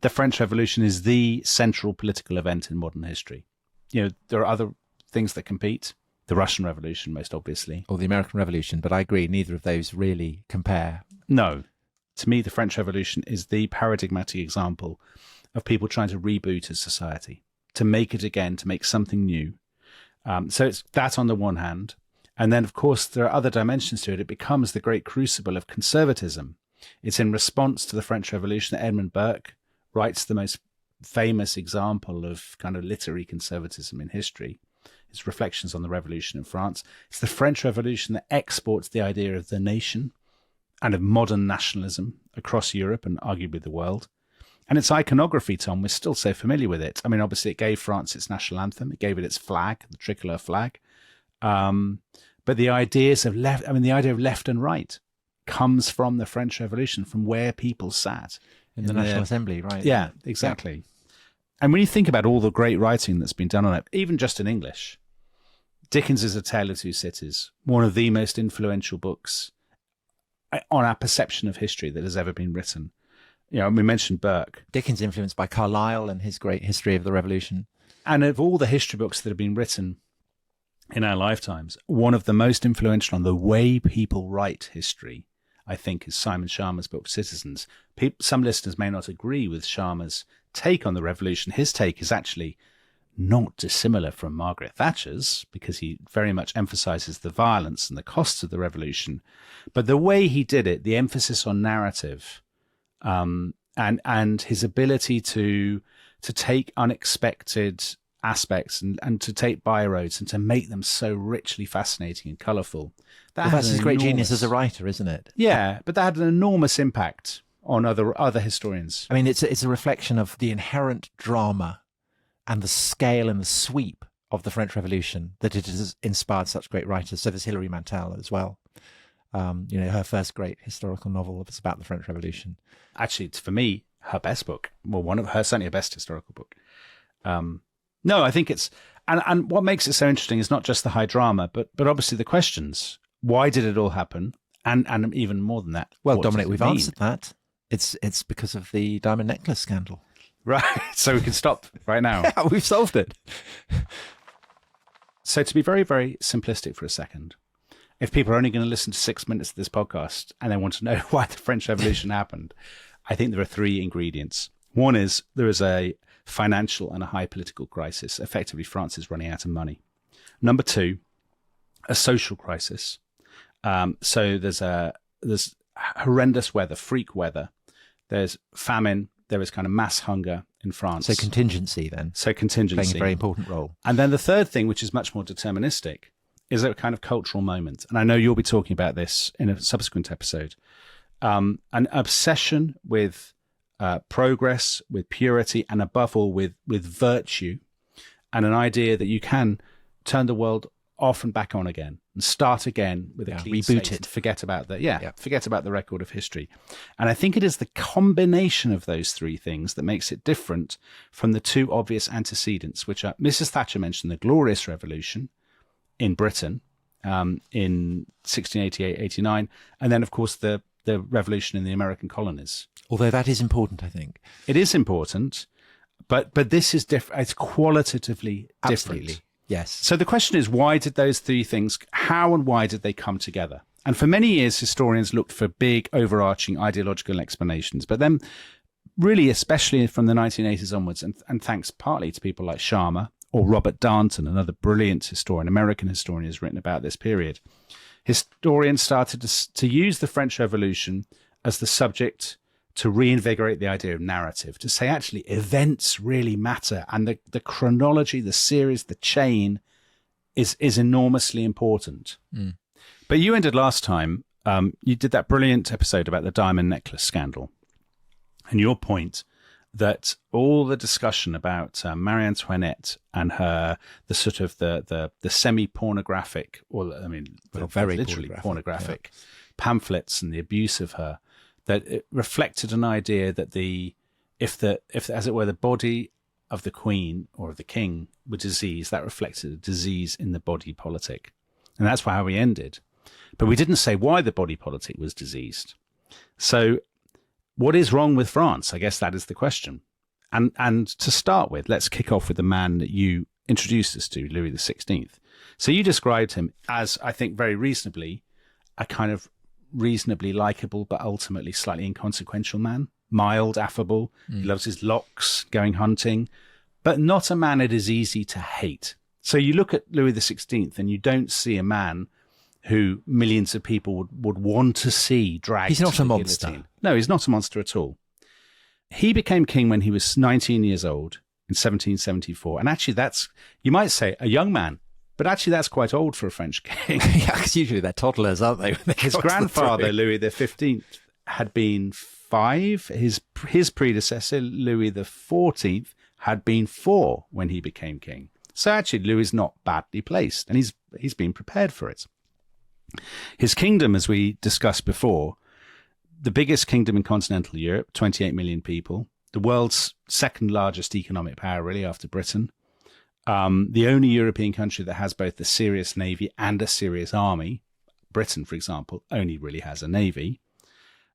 the French Revolution is the central political event in modern history. There are other things that compete. The Russian Revolution, most obviously. Or the American Revolution, but I agree, neither of those really compare. No. To me, the French Revolution is the paradigmatic example of people trying to reboot a society, to make it again, to make something new. So it's that on the one hand. And then, of course, there are other dimensions to it. It becomes the great crucible of conservatism. It's in response to the French Revolution that Edmund Burke writes the most famous example of kind of literary conservatism in history. His reflections on the revolution in France. It's the French Revolution that exports the idea of the nation and of modern nationalism across Europe and arguably the world. And its iconography, Tom, we're still so familiar with it. I mean, obviously, it gave France its national anthem. It gave it its flag, the tricolor flag. But the ideas of the idea of left and right comes from the French Revolution, from where people sat. In the National Assembly, right? Yeah, exactly. Yeah. And when you think about all the great writing that's been done on it, even just in English, Dickens is A Tale of Two Cities, one of the most influential books on our perception of history that has ever been written. We mentioned Burke. Dickens influenced by Carlyle and his great History of the Revolution. And of all the history books that have been written in our lifetimes, one of the most influential on the way people write history, I think, is Simon Schama's book, Citizens. Some listeners may not agree with Schama's take on the revolution. His take is actually not dissimilar from Margaret Thatcher's, because he very much emphasizes the violence and the costs of the revolution. But the way he did it, the emphasis on narrative, and his ability to take unexpected aspects and to take byroads and to make them so richly fascinating and colourful. That's his great genius as a writer, isn't it? Yeah, but that had an enormous impact on other historians. I mean, it's a reflection of the inherent drama and the scale and the sweep of the French Revolution that it has inspired such great writers. So there's Hilary Mantel as well. Her first great historical novel was about the French Revolution. Actually, it's, for me, her best book. Well, one of her, certainly her best historical book. No, I think it's, and what makes it so interesting is not just the high drama, but obviously the questions. Why did it all happen? And even more than that. Well, Dominic, we've answered that. It's because of the diamond necklace scandal. Right. So we can stop right now. Yeah, we've solved it. So to be very, very simplistic for a second, if people are only going to listen to 6 minutes of this podcast and they want to know why the French Revolution happened, I think there are three ingredients. One is there is a financial and a high political crisis. Effectively, France is running out of money. Number two, a social crisis. So there's horrendous weather, freak weather. There's famine. There is kind of mass hunger in France. So contingency then. So contingency. Playing a very important role. And then the third thing, which is much more deterministic, is a kind of cultural moment. And I know you'll be talking about this in a subsequent episode. An obsession with progress, with purity, and above all with virtue, and an idea that you can turn the world off and back on again and start again with a clean reboot slate. it. Forget about forget about the record of history. And I think it is the combination of those three things that makes it different from the two obvious antecedents, which are Mrs. Thatcher mentioned the Glorious Revolution in Britain in 1688-89, and then of course the revolution in the American colonies. Although that is important, I think. It is important, but this is different. It's qualitatively Absolutely. different. Yes. So the question is, why did those three things, how and why did they come together? And for many years, historians looked for big, overarching ideological explanations. But then, really, especially from the 1980s onwards, and thanks partly to people like Schama or Robert Darnton, another brilliant historian, American historian, who's written about this period, historians started to use the French Revolution as the subject to reinvigorate the idea of narrative, to say, actually, events really matter. And the chronology, the series, the chain is enormously important. Mm. But you ended last time, you did that brilliant episode about the diamond necklace scandal. And your point that all the discussion about Marie Antoinette and the sort of the semi-pornographic, or I mean, very literally pornographic pamphlets and the abuse of her, that it reflected an idea that if as it were the body of the queen or of the king were diseased, that reflected a disease in the body politic, and that's how we ended. But we didn't say why the body politic was diseased. So, what is wrong with France? I guess that is the question. And to start with, let's kick off with the man that you introduced us to, Louis XVI. So you described him as, I think very reasonably, a kind of reasonably likable but ultimately slightly inconsequential man. Mild, affable, he loves his locks, going hunting, but not a man it is easy to hate. So you look at Louis XVI and you don't see a man who millions of people would want to see dragged. He's not to a the monster. guillotine. No, he's not a monster at all. He became king when he was 19 years old in 1774. And actually that's, you might say, a young man. But actually, that's quite old for a French king. Yeah, because usually they're toddlers, aren't they? His grandfather, Louis XV, had been 5. His predecessor, Louis XIV, had been 4 when he became king. So actually, Louis is not badly placed, and he's been prepared for it. His kingdom, as we discussed before, the biggest kingdom in continental Europe, 28 million people, the world's second largest economic power, really, after Britain. The only European country that has both a serious navy and a serious army. Britain, for example, only really has a navy.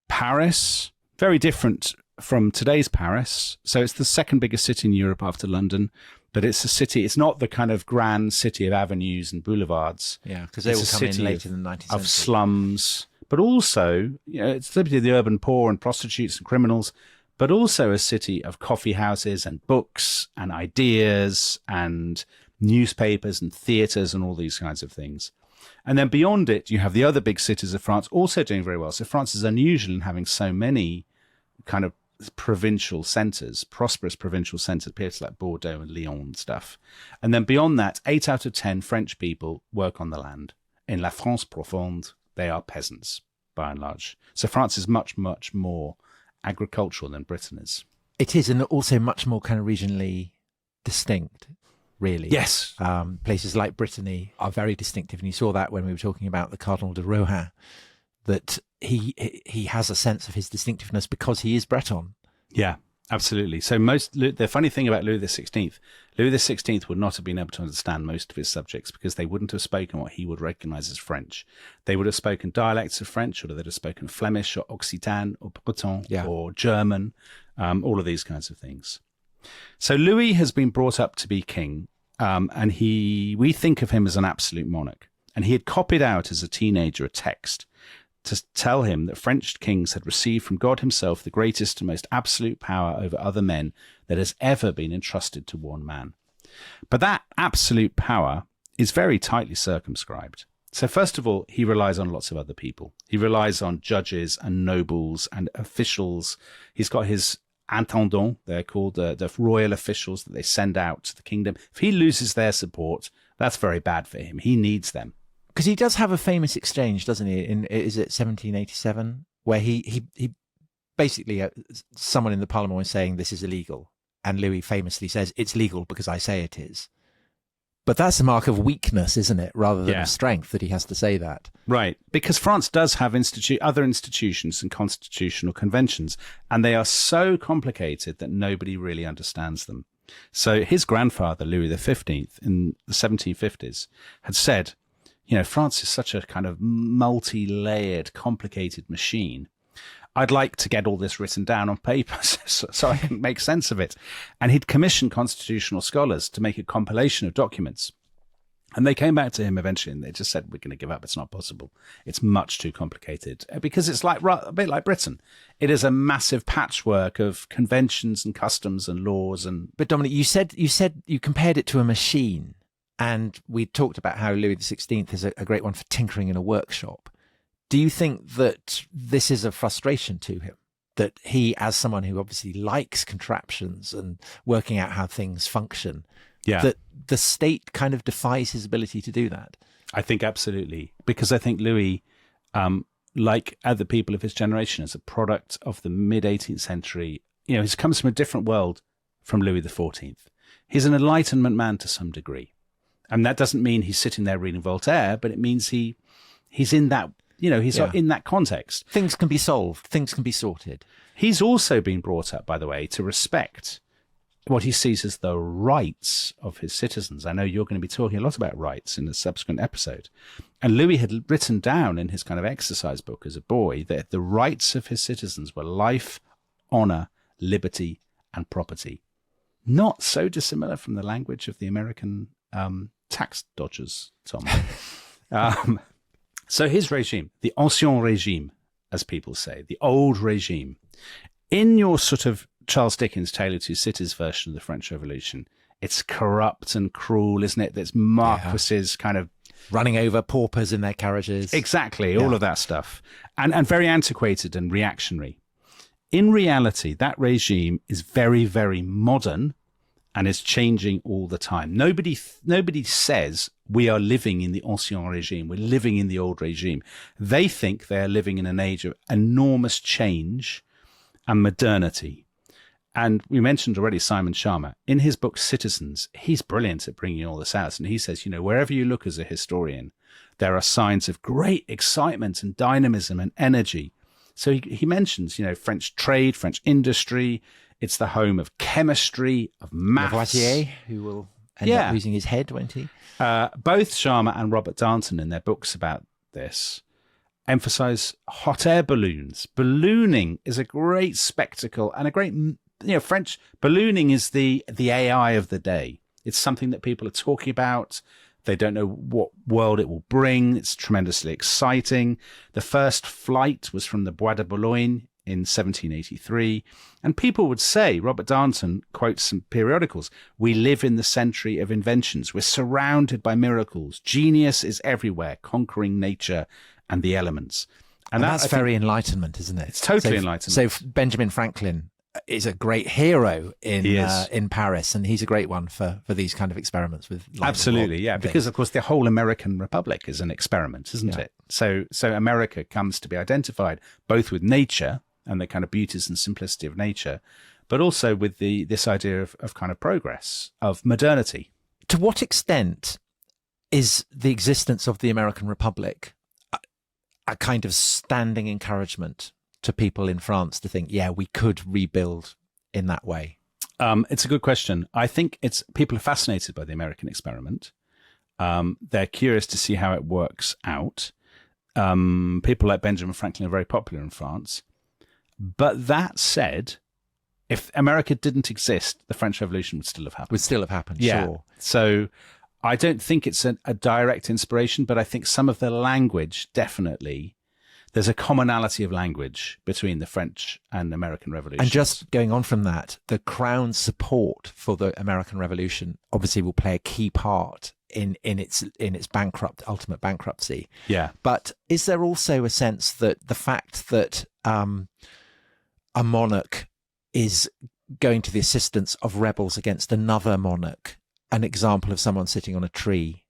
Paris, very different from today's Paris. So it's the second biggest city in Europe after London, but it's a city. It's not the kind of grand city of avenues and boulevards. Yeah, because they will come in later in the 19th century. Of slums, but also, it's the urban poor and prostitutes and criminals, but also a city of coffee houses and books and ideas and newspapers and theatres and all these kinds of things. And then beyond it, you have the other big cities of France also doing very well. So France is unusual in having so many kind of provincial centres, prosperous provincial centres, places like Bordeaux and Lyon and stuff. And then beyond that, 8 out of 10 French people work on the land. In La France profonde, they are peasants, by and large. So France is much, much more agricultural than Britain is. It is, and also much more kind of regionally distinct, really. Yes. Places like Brittany are very distinctive, and you saw that when we were talking about the Cardinal de Rohan, that he has a sense of his distinctiveness because he is Breton. Yeah, absolutely. So the funny thing about Louis XVI would not have been able to understand most of his subjects because they wouldn't have spoken what he would recognize as French. They would have spoken dialects of French, or they'd have spoken Flemish or Occitan or Breton or German, all of these kinds of things. So Louis has been brought up to be king, and we think of him as an absolute monarch. And he had copied out as a teenager a text to tell him that French kings had received from God himself the greatest and most absolute power over other men that has ever been entrusted to one man. But that absolute power is very tightly circumscribed. So first of all, he relies on lots of other people. He relies on judges and nobles and officials. He's got his intendants, they're called the royal officials that they send out to the kingdom. If he loses their support, that's very bad for him. He needs them. Because he does have a famous exchange, doesn't he? Is it 1787, where he basically someone in the Parliament was saying this is illegal, and Louis famously says it's legal because I say it is. But that's a mark of weakness, isn't it, rather than strength, that he has to say that. Right, because France does have other institutions and constitutional conventions, and they are so complicated that nobody really understands them. So his grandfather, Louis XV, in the 1750s, had said, France is such a kind of multi-layered, complicated machine. I'd like to get all this written down on paper so I can make sense of it. And he'd commissioned constitutional scholars to make a compilation of documents. And they came back to him eventually and they just said, we're going to give up. It's not possible. It's much too complicated. Because it's a bit like Britain. It is a massive patchwork of conventions and customs and laws. But Dominic, you said you compared it to a machine. And we talked about how Louis XVI is a great one for tinkering in a workshop. Do you think that this is a frustration to him? That he, as someone who obviously likes contraptions and working out how things function, that the state kind of defies his ability to do that? I think absolutely. Because I think Louis, like other people of his generation, is a product of the mid-18th century. He comes from a different world from Louis XIV. He's an Enlightenment man to some degree. And that doesn't mean he's sitting there reading Voltaire, but it means he's in that, in that context. Things can be solved. Things can be sorted. He's also been brought up, by the way, to respect what he sees as the rights of his citizens. I know you're going to be talking a lot about rights in a subsequent episode. And Louis had written down in his kind of exercise book as a boy that the rights of his citizens were life, honor, liberty, and property. Not so dissimilar from the language of the American tax dodgers, Tom. So his regime, the ancien régime, as people say, the old regime. In your sort of Charles Dickens' Tale of Two Cities version of the French Revolution, it's corrupt and cruel, isn't it? There's marquises kind of running over paupers in their carriages. Exactly, all of that stuff. And very antiquated and reactionary. In reality, that regime is very, very modern and is changing all the time. Nobody says we are living in the ancien régime, we're living in the old regime. They think they are living in an age of enormous change and modernity. And we mentioned already Simon Schama. In his book Citizens, he's brilliant at bringing all this out. And he says, wherever you look as a historian, there are signs of great excitement and dynamism and energy. So he mentions, French trade, French industry. It's the home of chemistry, of maths. Lavoisier, who will end up losing his head, won't he? Both Schama and Robert Darnton, in their books about this, emphasize hot air balloons. Ballooning is a great spectacle and a great, French ballooning is the AI of the day. It's something that people are talking about. They don't know what world it will bring. It's tremendously exciting. The first flight was from the Bois de Boulogne in 1783. And people would say, Robert Darnton quotes some periodicals, we live in the century of inventions. We're surrounded by miracles. Genius is everywhere, conquering nature and the elements. And that's very Enlightenment, isn't it? It's totally Enlightenment. So Benjamin Franklin is a great hero in Paris, and he's a great one for these kind of experiments with absolutely, yeah, because of course the whole American Republic is an experiment, isn't it? So America comes to be identified both with nature and the kind of beauties and simplicity of nature, but also with this idea of kind of progress, of modernity. To what extent is the existence of the American Republic a kind of standing encouragement to people in France to think, we could rebuild in that way? It's a good question. I think people are fascinated by the American experiment. They're curious to see how it works out. People like Benjamin Franklin are very popular in France. But that said, if America didn't exist, the French Revolution would still have happened. Sure. So I don't think it's a direct inspiration, but I think some of the language, definitely, there's a commonality of language between the French and American Revolution. And just going on from that, the Crown's support for the American Revolution obviously will play a key part in its ultimate bankruptcy. Yeah. But is there also a sense that the fact that a monarch is going to the assistance of rebels against another monarch, an example of someone sitting on a tree,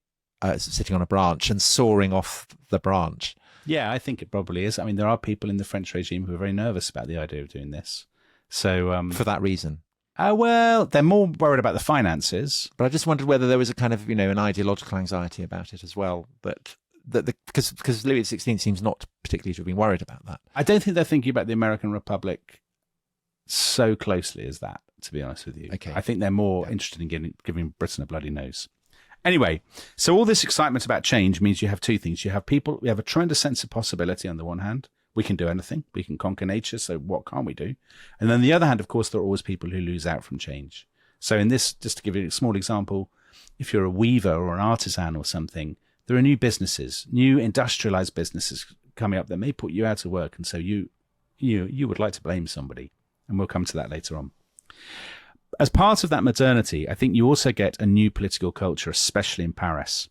sitting on a branch and soaring off the branch? Yeah, I think it probably is. I mean, there are people in the French regime who are very nervous about the idea of doing this. So for that reason? Well, they're more worried about the finances. But I just wondered whether there was a kind of, an ideological anxiety about it as well. Because Louis XVI seems not particularly to have been worried about that. I don't think they're thinking about the American Republic so closely as that, to be honest with you. Okay. I think they're more interested in giving Britain a bloody nose. Anyway, so all this excitement about change means you have two things. You have we have a tremendous sense of possibility on the one hand. We can do anything. We can conquer nature. So what can't we do? And then on the other hand, of course, there are always people who lose out from change. So in this, just to give you a small example, if you're a weaver or an artisan or something, there are new businesses, new industrialized businesses coming up that may put you out of work. And so you would like to blame somebody. And we'll come to that later on. As part of that modernity, I think you also get a new political culture, especially in Paris.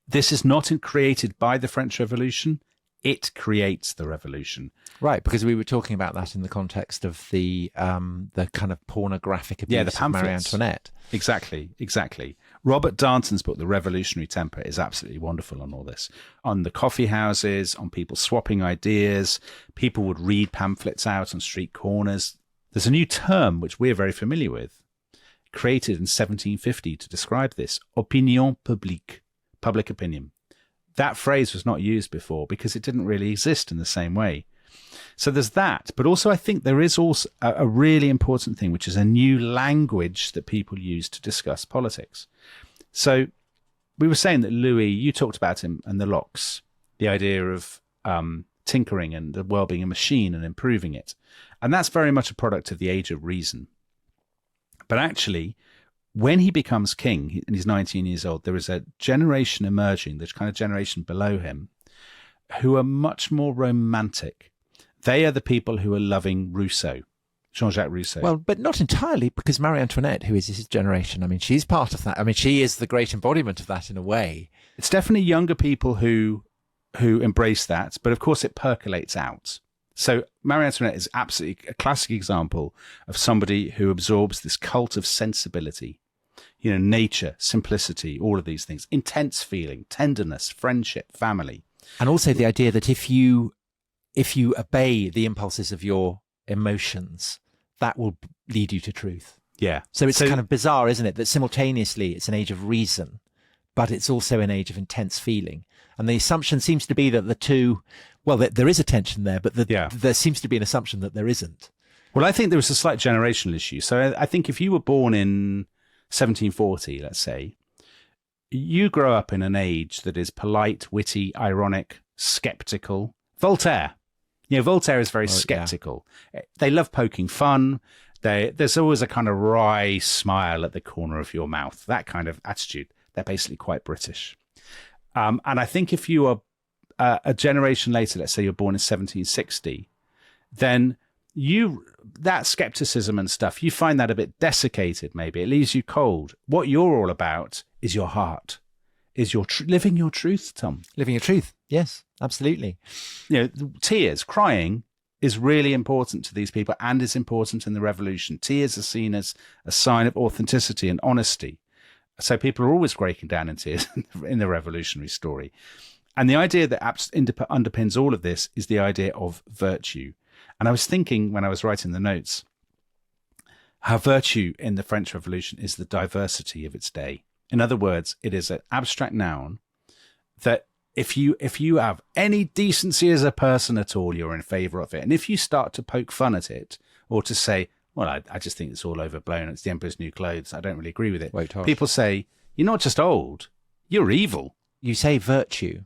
This is not created by the French Revolution. It creates the revolution. Right, because we were talking about that in the context of the kind of pornographic abuse of Marie Antoinette. Exactly. Robert Darnton's book, The Revolutionary Temper, is absolutely wonderful on all this. On the coffee houses, on people swapping ideas, people would read pamphlets out on street corners. There's a new term which we're very familiar with, created in 1750 to describe this, opinion publique, public opinion. That phrase was not used before because it didn't really exist in the same way. So there's that. But also I think there is also a really important thing, which is a new language that people use to discuss politics. So we were saying that Louis, you talked about him and the Locks, the idea of tinkering and the world being a machine and improving it. And that's very much a product of the age of reason. But actually, when he becomes king and he's 19 years old, there is a generation emerging, this kind of generation below him, who are much more romantic. They are the people who are loving Rousseau, Jean-Jacques Rousseau. Well, but not entirely, because Marie Antoinette, who is his generation, I mean, she's part of that. I mean, she is the great embodiment of that in a way. It's definitely younger people who embrace that, but of course it percolates out. So Marie Antoinette is absolutely a classic example of somebody who absorbs this cult of sensibility, nature, simplicity, all of these things, intense feeling, tenderness, friendship, family. And also the idea that if you obey the impulses of your emotions, that will lead you to truth. Yeah. So it's kind of bizarre, isn't it? That simultaneously it's an age of reason, but it's also an age of intense feeling. And the assumption seems to be that the two, well, there is a tension there, but there seems to be an assumption that there isn't. Well, I think there was a slight generational issue. So I think if you were born in 1740, let's say, you grow up in an age that is polite, witty, ironic, skeptical. Voltaire. Voltaire is very skeptical. Yeah. They love poking fun. There's always a kind of wry smile at the corner of your mouth, that kind of attitude. They're basically quite British. And I think if you are a generation later, let's say you're born in 1760, then that skepticism and stuff, you find that a bit desiccated, maybe. It leaves you cold. What you're all about is your heart, is your living your truth, Tom. Living your truth. Yes, absolutely. Tears, crying is really important to these people and is important in the revolution. Tears are seen as a sign of authenticity and honesty. So people are always breaking down in tears in the revolutionary story. And the idea that underpins all of this is the idea of virtue. And I was thinking when I was writing the notes, how virtue in the French Revolution is the diversity of its day. In other words, it is an abstract noun that if you have any decency as a person at all, you're in favor of it. And if you start to poke fun at it or to say, well, I just think it's all overblown, it's the emperor's new clothes, I don't really agree with it. People say, you're not just old, you're evil. You say virtue.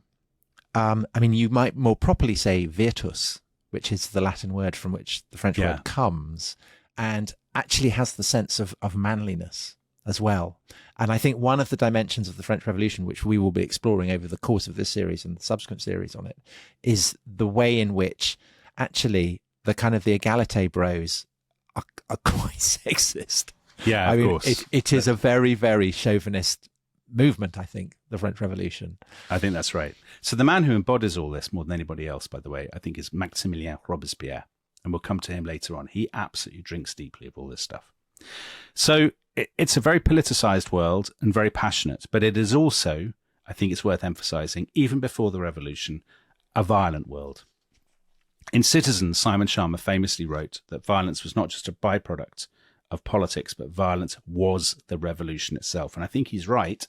You might more properly say virtus, which is the Latin word from which the French word comes, and actually has the sense of manliness as well. And I think one of the dimensions of the French Revolution, which we will be exploring over the course of this series and the subsequent series on it, is the way in which actually the kind of the egalite bros are quite sexist. Yeah, of course. It is a very, very chauvinist movement, I think, the French Revolution. I think that's right. So the man who embodies all this more than anybody else, by the way, I think is Maximilien Robespierre. And we'll come to him later on. He absolutely drinks deeply of all this stuff. So it's a very politicized world and very passionate, but it is also, I think it's worth emphasizing, even before the revolution, a violent world. In Citizens, Simon Schama famously wrote that violence was not just a byproduct of politics, but violence was the revolution itself. And I think he's right,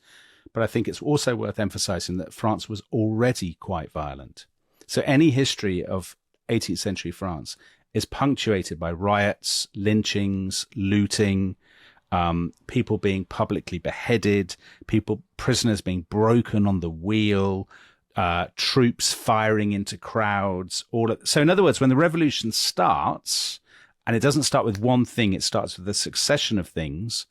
but I think it's also worth emphasizing that France was already quite violent. So any history of 18th century France is punctuated by riots, lynchings, looting, people being publicly beheaded, prisoners being broken on the wheel, troops firing into crowds. So in other words, when the revolution starts, and it doesn't start with one thing, it starts with a succession of things.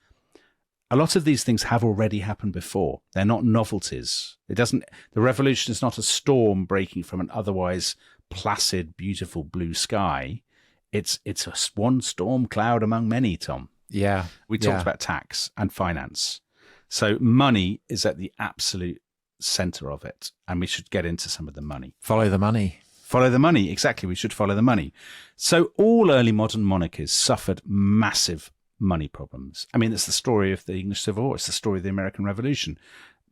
A lot of these things have already happened before. They're not novelties. The revolution is not a storm breaking from an otherwise placid, beautiful blue sky. It's one storm cloud among many, Tom. Yeah. We talked about tax and finance. So money is at the absolute center of it. And we should get into some of the money. Follow the money. Follow the money. Exactly. We should follow the money. So all early modern monarchies suffered massive money problems. I mean, it's the story of the English Civil War. It's the story of the American Revolution.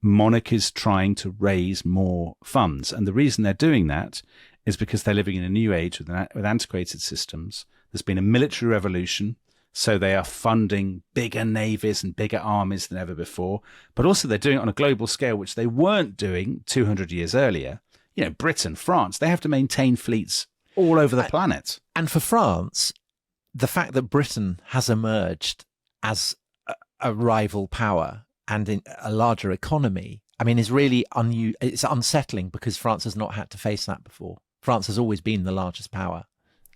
Monarchies trying to raise more funds. And the reason they're doing that is because they're living in a new age with antiquated systems. There's been a military revolution. So they are funding bigger navies and bigger armies than ever before. But also they're doing it on a global scale, which they weren't doing 200 years earlier. Britain, France, they have to maintain fleets all over the planet. And for France, the fact that Britain has emerged as a rival power and in a larger economy, is really it's unsettling because France has not had to face that before. France has always been the largest power.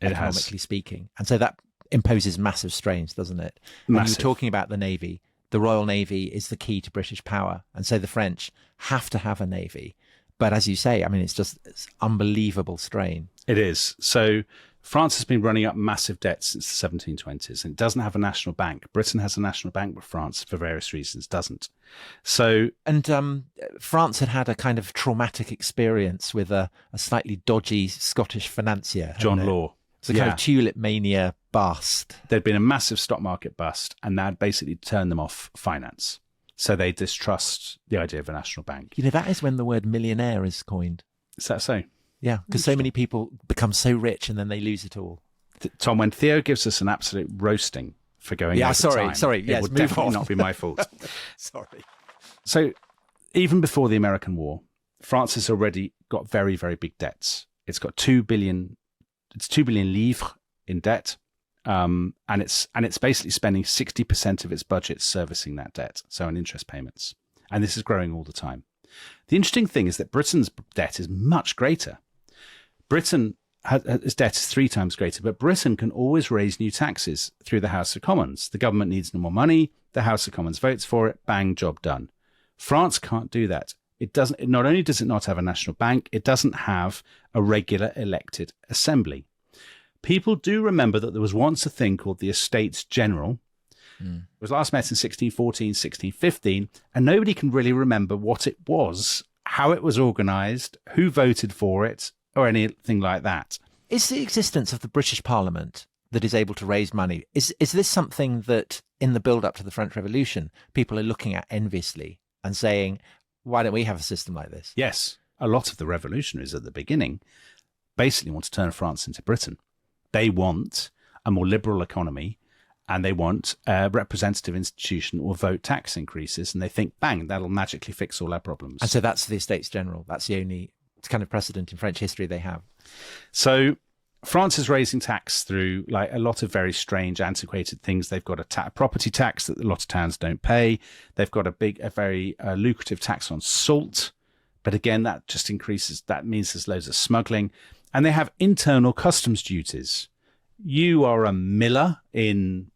economically speaking. And so that imposes massive strains, doesn't it? Massive. And you were talking about the Navy. The Royal Navy is the key to British power. And so the French have to have a Navy. But as you say, I mean, it's unbelievable strain. It is. So France has been running up massive debts since the 1720s, and it doesn't have a national bank. Britain has a national bank, but France, for various reasons, doesn't. So, and France had a kind of traumatic experience with a slightly dodgy Scottish financier, John Law. It's a kind of tulip mania bust. There'd been a massive stock market bust, and that basically turned them off finance. So they distrust the idea of a national bank. You know, that is when the word millionaire is coined. Is that so? Yeah, because so many people become so rich and then they lose it all. Tom, when Theo gives us an absolute roasting for going over sorry. it will definitely not be my fault. Sorry. So even before the American War, France has already got very, very big debts. It's got 2 billion livres in debt. And it's basically spending 60% of its budget servicing that debt, so on interest payments. And this is growing all the time. The interesting thing is that Britain's debt is much greater. Its debt is 3 times greater, but Britain can always raise new taxes through the House of Commons. The government needs no more money. The House of Commons votes for it. Bang, job done. France can't do that. Not only does it not have a national bank, it doesn't have a regular elected assembly. People do remember that there was once a thing called the Estates General. It was last met in 1614, 1615, and nobody can really remember what it was, how it was organised, who voted for it, or anything like that. Is the existence of the British Parliament that is able to raise money, is this something that in the build-up to the French Revolution, people are looking at enviously and saying, why don't we have a system like this? Yes. A lot of the revolutionaries at the beginning basically want to turn France into Britain. They want a more liberal economy, and they want a representative institution or vote tax increases, and they think, bang, that'll magically fix all our problems. And so that's the Estates General. That's the only kind of precedent in French history they have. So France is raising tax through like a lot of very strange, antiquated things. They've got a property tax that a lot of towns don't pay. They've got a very lucrative tax on salt. But again, that just increases. That means there's loads of smuggling. And they have internal customs duties. You are a miller in,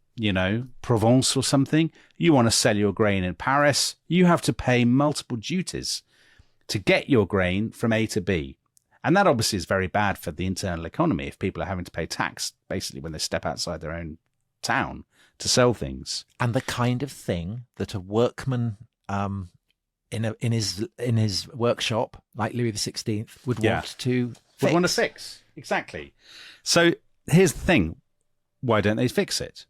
Provence or something. You want to sell your grain in Paris. You have to pay multiple duties to get your grain from A to B. And that obviously is very bad for the internal economy if people are having to pay tax basically when they step outside their own town to sell things. And the kind of thing that a workman in his workshop, like Louis XVI, would want to fix. Would want to fix. Exactly. So here's the thing. Why don't they fix it?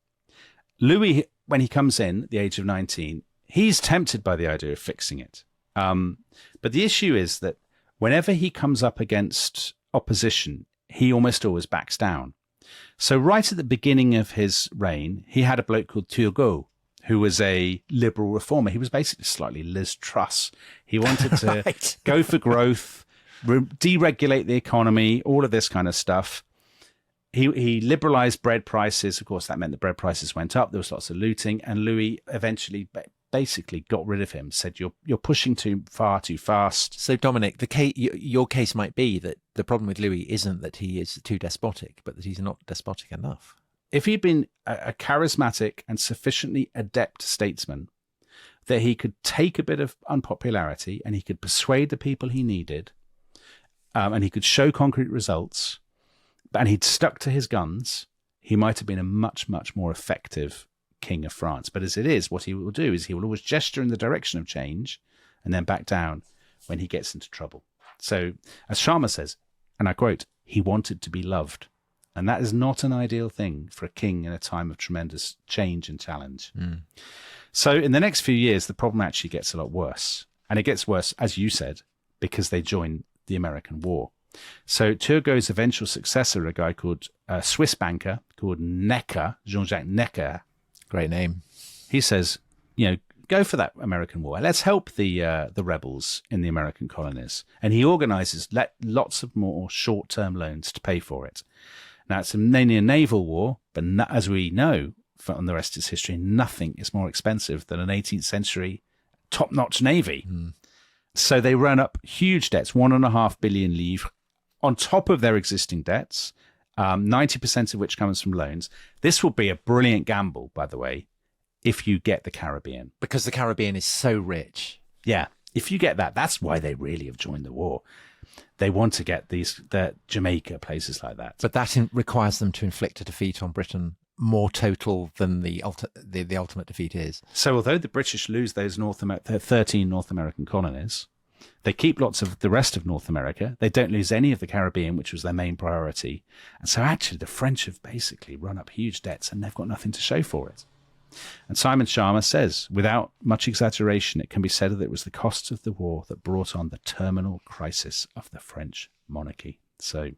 Louis, when he comes in at the age of 19, he's tempted by the idea of fixing it. But the issue is that whenever he comes up against opposition, he almost always backs down. So right at the beginning of his reign, he had a bloke called Turgot, who was a liberal reformer. He was basically slightly Liz Truss. He wanted to go for growth, deregulate the economy, all of this kind of stuff. He liberalized bread prices. Of course, that meant the bread prices went up. There was lots of looting. And Louis eventually basically got rid of him, said, you're pushing too fast. So, Dominic, your case might be that the problem with Louis isn't that he is too despotic, but that he's not despotic enough. If he'd been a charismatic and sufficiently adept statesman, that he could take a bit of unpopularity and he could persuade the people he needed, and he could show concrete results, and he'd stuck to his guns, he might have been a much, much more effective king of France. But as it is, what he will do is he will always gesture in the direction of change and then back down when he gets into trouble. So, as Sharma says, and I quote, he wanted to be loved. And that is not an ideal thing for a king in a time of tremendous change and challenge. So in the next few years, the problem actually gets a lot worse. And it gets worse, as you said, because they join the American War. So Turgot's eventual successor, a guy called a Swiss banker called Necker, Jean-Jacques Necker. Great name. He says, go for that American war. Let's help the rebels in the American colonies. And he organizes lots of more short-term loans to pay for it. Now, it's mainly a naval war, but as we know from the rest of its history, nothing is more expensive than an 18th century top-notch navy. So they run up huge debts, 1.5 billion livres, on top of their existing debts. 90% of which comes from loans. This will be a brilliant gamble, by the way, if you get the Caribbean. Because the Caribbean is so rich. Yeah. If you get that, that's why they really have joined the war. They want to get the Jamaica, places like that. But that requires them to inflict a defeat on Britain more total than the ultimate defeat is. So although the British lose those 13 North American colonies, they keep lots of the rest of North America. They don't lose any of the Caribbean, which was their main priority. And so actually the French have basically run up huge debts and they've got nothing to show for it. And Simon Schama says, without much exaggeration, it can be said that it was the costs of the war that brought on the terminal crisis of the French monarchy. So,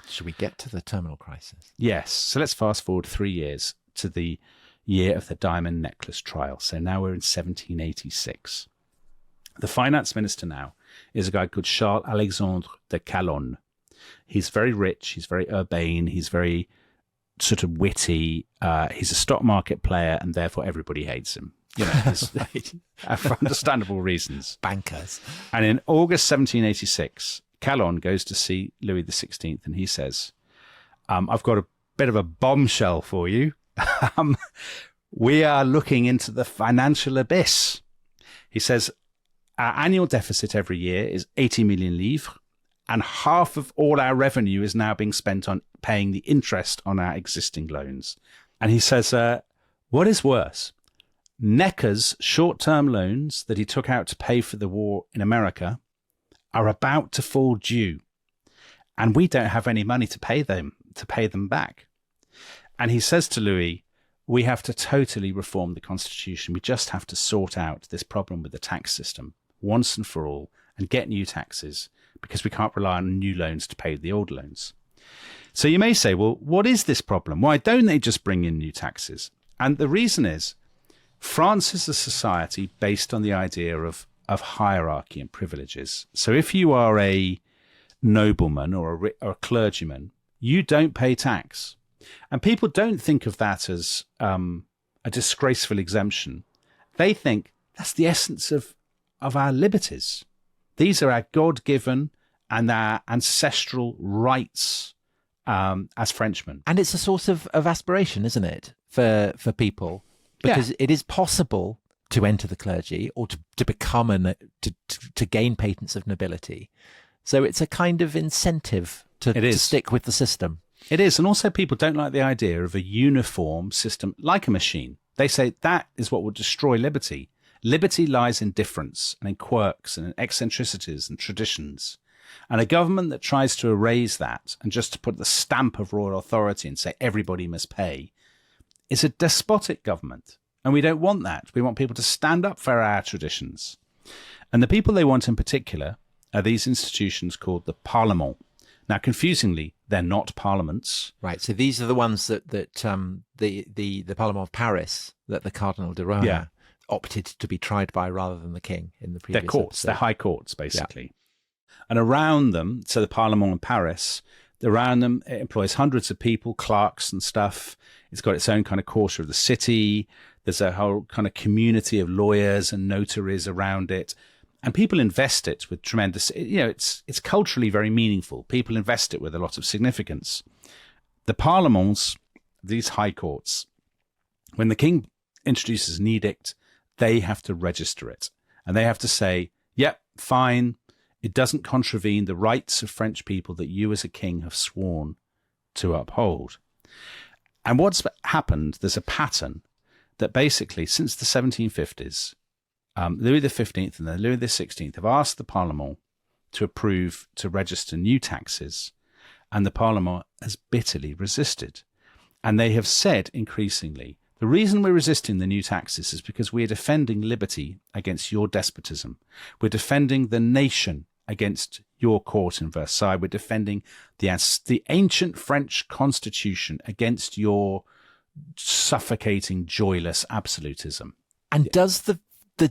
should we get to the terminal crisis? Yes. So let's fast forward 3 years to the year of the diamond necklace trial. So now we're in 1786. The finance minister now is a guy called Charles Alexandre de Calonne. He's very rich. He's very urbane. He's very sort of witty. He's a stock market player, and therefore everybody hates him. You know, for understandable reasons. Bankers. And in August 1786, Calonne goes to see Louis XVI, and he says, I've got a bit of a bombshell for you. We are looking into the financial abyss. He says, our annual deficit every year is 80 million livres, and half of all our revenue is now being spent on paying the interest on our existing loans. And he says, what is worse? Necker's short-term loans that he took out to pay for the war in America are about to fall due, and we don't have any money to pay them back. And he says to Louis, we have to totally reform the constitution. We just have to sort out this problem with the tax system once and for all and get new taxes, because we can't rely on new loans to pay the old loans. So you may say, well, what is this problem? Why don't they just bring in new taxes? And the reason is, France is a society based on the idea of hierarchy and privileges. So if you are a nobleman or a clergyman, you don't pay tax. And people don't think of that as a disgraceful exemption. They think that's the essence of our liberties. These are our God-given and our ancestral rights as Frenchmen. And it's a source of aspiration, isn't it, for people? Because it is possible to enter the clergy or to become to gain patents of nobility. So it's a kind of incentive to stick with the system. It is. And also people don't like the idea of a uniform system like a machine. They say that is what will destroy liberty. Liberty lies in difference and in quirks and in eccentricities and traditions. And a government that tries to erase that and just to put the stamp of royal authority and say everybody must pay is a despotic government. And we don't want that. We want people to stand up for our traditions. And the people they want in particular are these institutions called the Parlement. Now, confusingly, they're not parliaments. Right. So these are the ones that the Parlement of Paris that the Cardinal de Rohan opted to be tried by rather than the king in the previous They're courts. episode. They're high courts, basically. Yeah. And around them, so the Parlement in Paris, around them, it employs hundreds of people, clerks and stuff. It's got its own kind of quarter of the city. There's a whole kind of community of lawyers and notaries around it. And people invest it with tremendous, it's culturally very meaningful. People invest it with a lot of significance. The parlements, these high courts, when the king introduces an edict, they have to register it. And they have to say, yep, fine. It doesn't contravene the rights of French people that you as a king have sworn to uphold. And what's happened, there's a pattern that basically since the 1750s, Louis XV and then Louis XVI have asked the Parlement to approve to register new taxes, and the Parlement has bitterly resisted. And they have said increasingly, the reason we're resisting the new taxes is because we're defending liberty against your despotism. We're defending the nation against your court in Versailles. We're defending the ancient French constitution against your suffocating, joyless absolutism. And does the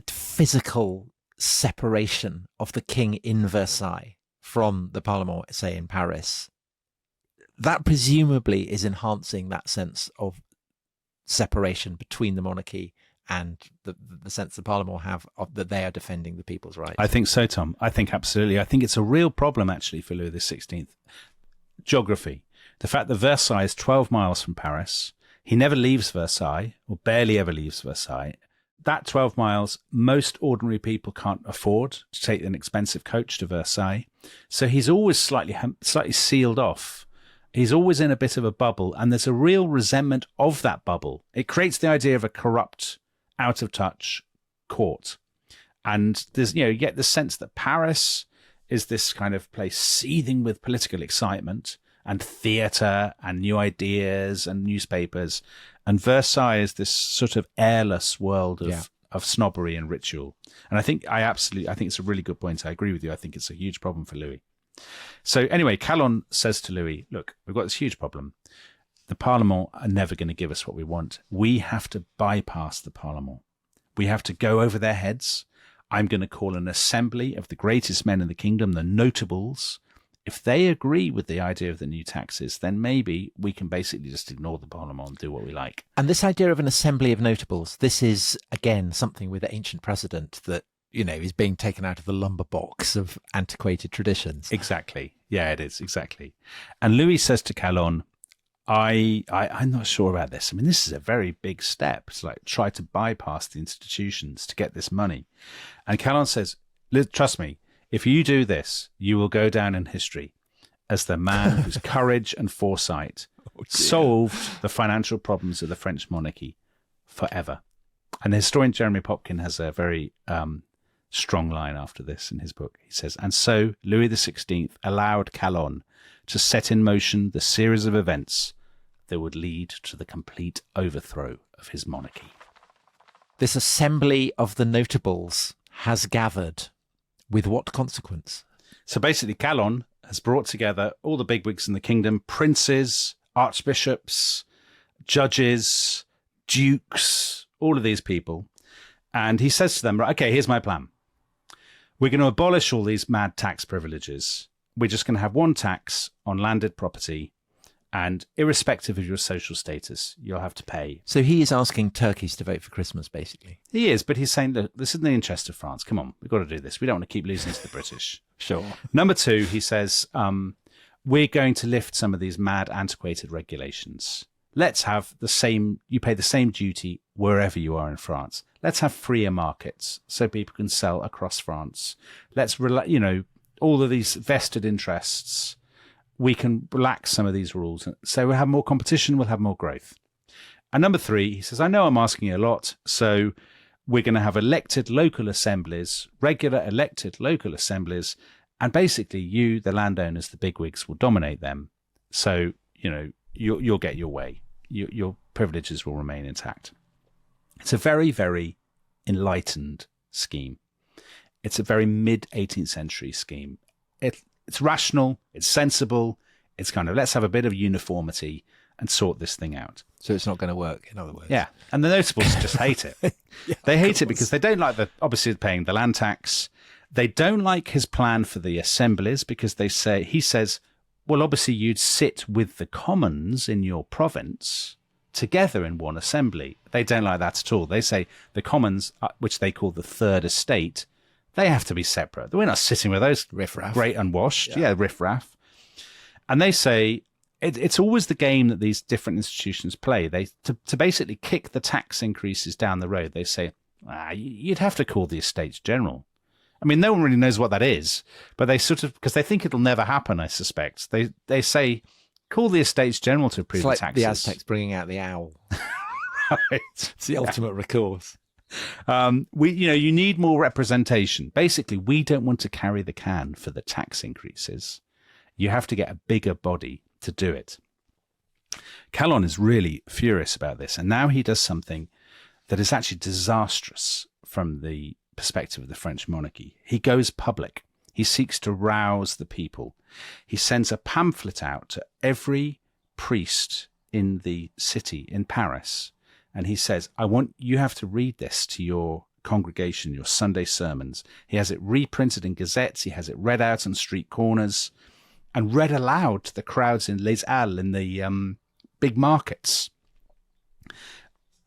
physical separation of the king in Versailles from the Parlement, say in Paris, that presumably is enhancing that sense of separation between the monarchy and the sense the Parlement have of that they are defending the people's rights? I think so, Tom. I think absolutely. I think it's a real problem, actually, for Louis XVI. Geography. the fact that Versailles is 12 miles from Paris. He never leaves Versailles, or barely ever leaves Versailles. That 12 miles, most ordinary people can't afford to take an expensive coach to Versailles. So he's always slightly sealed off. He's always in a bit of a bubble, and there's a real resentment of that bubble. It creates the idea of a corrupt, out of touch court. And there's, you get the sense that Paris is this kind of place seething with political excitement and theatre and new ideas and newspapers. And Versailles is this sort of airless world of snobbery and ritual. And I think it's a really good point. I agree with you. I think it's a huge problem for Louis. So anyway, Calonne says to Louis, look, we've got this huge problem. The Parlement are never going to give us what we want. We have to bypass the Parlement. We have to go over their heads. I'm going to call an assembly of the greatest men in the kingdom, the notables. If they agree with the idea of the new taxes, then maybe we can basically just ignore the Parlement and do what we like. And this idea of an assembly of notables, this is, again, something with ancient precedent that, is being taken out of the lumber box of antiquated traditions. Exactly. Yeah, it is. Exactly. And Louis says to Calonne, I'm not sure about this. I mean, this is a very big step. It's like try to bypass the institutions to get this money. And Calonne says, trust me, if you do this, you will go down in history as the man whose courage and foresight solved the financial problems of the French monarchy forever. And the historian Jeremy Popkin has a very strong line after this in his book. He says, and so Louis XVI allowed Calonne to set in motion the series of events that would lead to the complete overthrow of his monarchy. This assembly of the notables has gathered. With what consequence? So basically, Calonne has brought together all the bigwigs in the kingdom, princes, archbishops, judges, dukes, all of these people. And he says to them, right, okay, here's my plan. We're going to abolish all these mad tax privileges. We're just going to have one tax on landed property. And irrespective of your social status, you'll have to pay. So he is asking turkeys to vote for Christmas, basically. He is, but he's saying, look, this is in the interest of France. Come on, we've got to do this. We don't want to keep losing to the British. Sure. Number two, he says, we're going to lift some of these mad, antiquated regulations. Let's have you pay the same duty wherever you are in France. Let's have freer markets so people can sell across France. Let's, all of these vested interests, we can relax some of these rules. So we'll have more competition, we'll have more growth. And number three, he says, I know I'm asking you a lot, so we're going to have elected local assemblies, regular elected local assemblies, and basically you, the landowners, the bigwigs, will dominate them. So, you'll get your way. Your privileges will remain intact. It's a very, very enlightened scheme. It's a very mid-18th century scheme. It's rational, it's sensible, it's kind of, let's have a bit of uniformity and sort this thing out. So it's not going to work, in other words. Yeah, and the notables just hate it. They hate it because they don't like obviously paying the land tax. They don't like his plan for the assemblies because he says, well, obviously you'd sit with the commons in your province together in one assembly. They don't like that at all. They say the commons, which they call the third estate, they have to be separate. We're not sitting with those riffraff. Great unwashed. Yeah, riffraff. And they say it's always the game that these different institutions play. To basically kick the tax increases down the road, they say, you'd have to call the Estates General. I mean, no one really knows what that is, but they sort of, because they think it'll never happen, I suspect. They say, call the Estates General to approve the taxes. The Aztecs bringing out the owl. Right. It's the ultimate recourse. You need more representation. Basically, we don't want to carry the can for the tax increases. You have to get a bigger body to do it. Calonne is really furious about this, and now he does something that is actually disastrous from the perspective of the French monarchy. He goes public. He seeks to rouse the people. He sends a pamphlet out to every priest in the city in Paris. And he says, you have to read this to your congregation, your Sunday sermons. He has it reprinted in gazettes. He has it read out on street corners and read aloud to the crowds in Les Halles, in the big markets.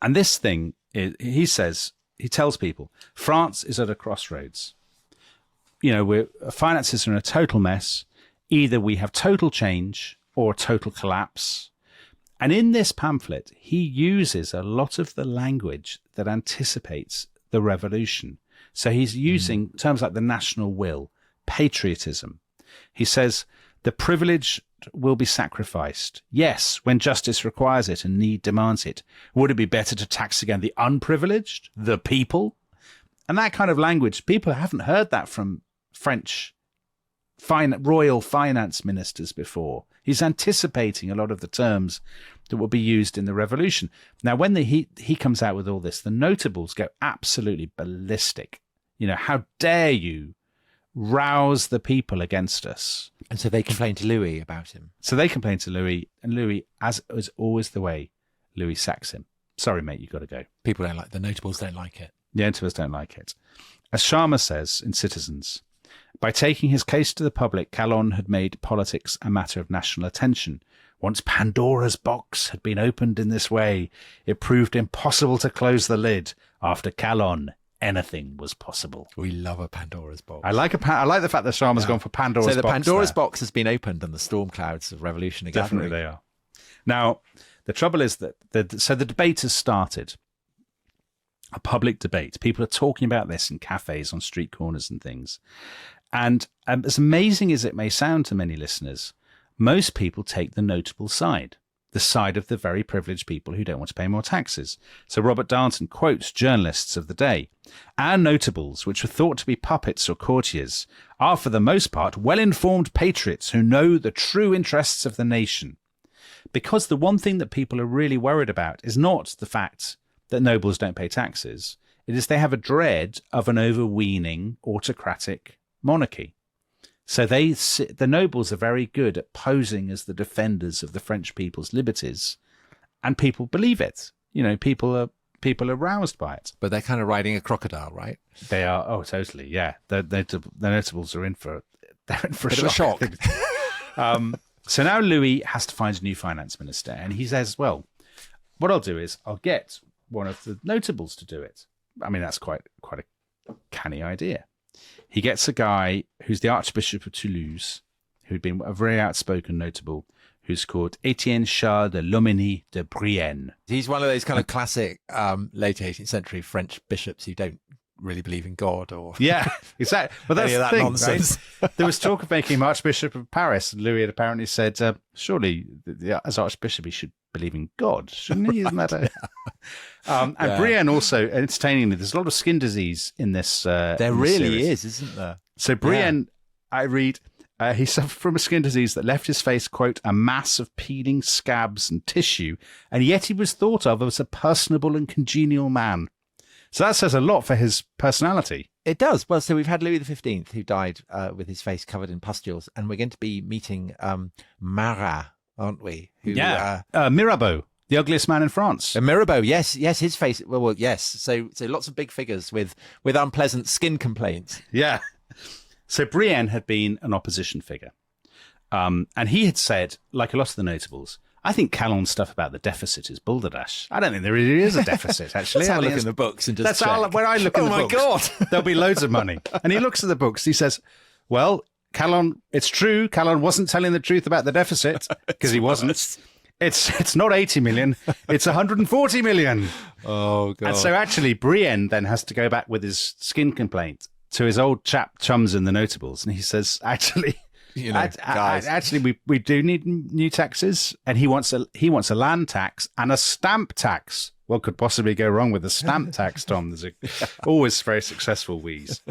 And this thing, he tells people, France is at a crossroads. Finances are in a total mess. Either we have total change or total collapse. And in this pamphlet, he uses a lot of the language that anticipates the revolution. So he's using terms like the national will, patriotism. He says, the privileged will be sacrificed. Yes, when justice requires it and need demands it. Would it be better to tax again the unprivileged, the people? And that kind of language, people haven't heard that from French royal finance ministers before. He's anticipating a lot of the terms that will be used in the revolution. Now, when he comes out with all this, the notables go absolutely ballistic. You know, how dare you rouse the people against us? And so they complain to Louis about him. So they complain to Louis, and Louis, as is always the way, Louis sacks him. Sorry, mate, you've got to go. People don't like the notables don't like it. The notables don't like it. As Sharma says in Citizens, by taking his case to the public, Calonne had made politics a matter of national attention. Once Pandora's box had been opened in this way, it proved impossible to close the lid. After Calonne, anything was possible. We love a Pandora's box. I like the fact that Sharma's gone for Pandora's box. So the Pandora's box has been opened and the storm clouds of revolution are gathering. Definitely they are. Now, the trouble is that the debate has started. A public debate. People are talking about this in cafes, on street corners and things. And as amazing as it may sound to many listeners, most people take the notable side, the side of the very privileged people who don't want to pay more taxes. So Robert Darnton quotes journalists of the day. Our notables, which were thought to be puppets or courtiers, are for the most part well-informed patriots who know the true interests of the nation. Because the one thing that people are really worried about is not the fact that nobles don't pay taxes. It is they have a dread of an overweening autocratic monarchy. So the nobles are very good at posing as the defenders of the French people's liberties, and people believe it. You know, people are roused by it. But they're kind of riding a crocodile, right? They are. Oh, totally. Yeah, the notables are in for a shock. So now Louis has to find a new finance minister, and he says, "Well, what I'll do is I'll get one of the notables to do it." I mean, that's quite a canny idea. He gets a guy who's the Archbishop of Toulouse, who'd been a very outspoken notable, who's called Etienne Charles de Loménie de Brienne. He's one of those kind of classic late 18th century French bishops who don't really believe in God or yeah, exactly. But that's any of the that thing, nonsense. Right? There was talk of making him Archbishop of Paris, and Louis had apparently said, "Surely, as Archbishop, he should believe in God, shouldn't he?" Isn't that and Brienne also, entertainingly, there's a lot of skin disease in this. There really is, isn't there? So Brienne, I read, he suffered from a skin disease that left his face, quote, a mass of peeling scabs and tissue, and yet he was thought of as a personable and congenial man. So that says a lot for his personality. It does. Well, so we've had Louis XV, who died with his face covered in pustules, and we're going to be meeting Marat, aren't we? Who, Mirabeau, the ugliest man in France. Mirabeau, yes, his face. Well, yes. So lots of big figures with unpleasant skin complaints. Yeah. So Brienne had been an opposition figure, and he had said, like a lot of the notables, I think Calonne's stuff about the deficit is balderdash. I don't think there really is a deficit, actually. Let's have a look in the books and just check. When I look in the books, God, there'll be loads of money. And he looks at the books. He says, well, Calonne, it's true. Calonne wasn't telling the truth about the deficit because he wasn't. It's not 80 million. It's 140 million. Oh, God. And so actually Brienne then has to go back with his skin complaint to his old chums in the notables. And he says, actually... You know, guys. Actually, we do need new taxes, and he wants a land tax and a stamp tax. What could possibly go wrong with a stamp tax, Tom? There's always very successful wheeze.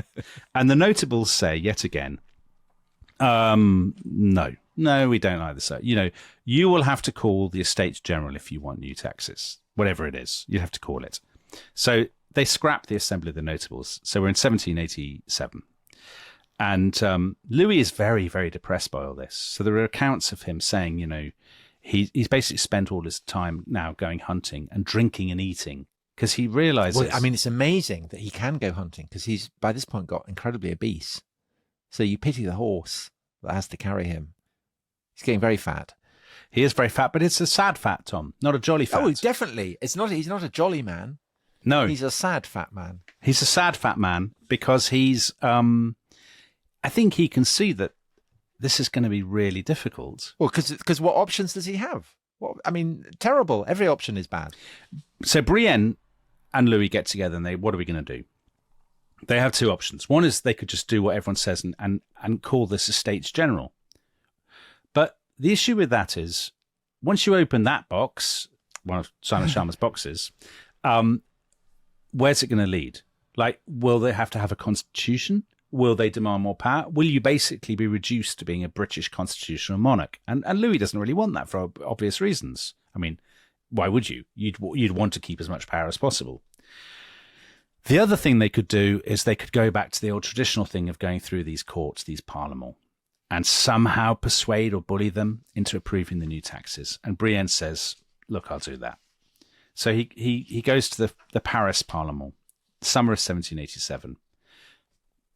And the notables say yet again, no, we don't like this. You know, you will have to call the Estates General if you want new taxes, whatever it is. You have to call it. So they scrap the Assembly of the Notables. So we're in 1787. And Louis is very, very depressed by all this. So there are accounts of him saying, you know, he's basically spent all his time now going hunting and drinking and eating because he realizes... Well, I mean, it's amazing that he can go hunting because he's, by this point, got incredibly obese. So you pity the horse that has to carry him. He's getting very fat. He is very fat, but it's a sad fat, Tom, not a jolly fat. Oh, definitely. He's not a jolly man. No. He's a sad fat man. He's a sad fat man because he's... I think he can see that this is going to be really difficult. Well, because what options does he have? Terrible. Every option is bad. So Brienne and Louis get together and what are we going to do? They have two options. One is they could just do what everyone says and call this a States General. But the issue with that is, once you open that box, one of Simon Sharma's boxes, where's it going to lead? Like, will they have to have a constitution? Will they demand more power? Will you basically be reduced to being a British constitutional monarch? And Louis doesn't really want that for obvious reasons. I mean, why would you? You'd want to keep as much power as possible. The other thing they could do is they could go back to the old traditional thing of going through these courts, these parlements, and somehow persuade or bully them into approving the new taxes. And Brienne says, look, I'll do that. So he goes to the Paris Parlement, summer of 1787.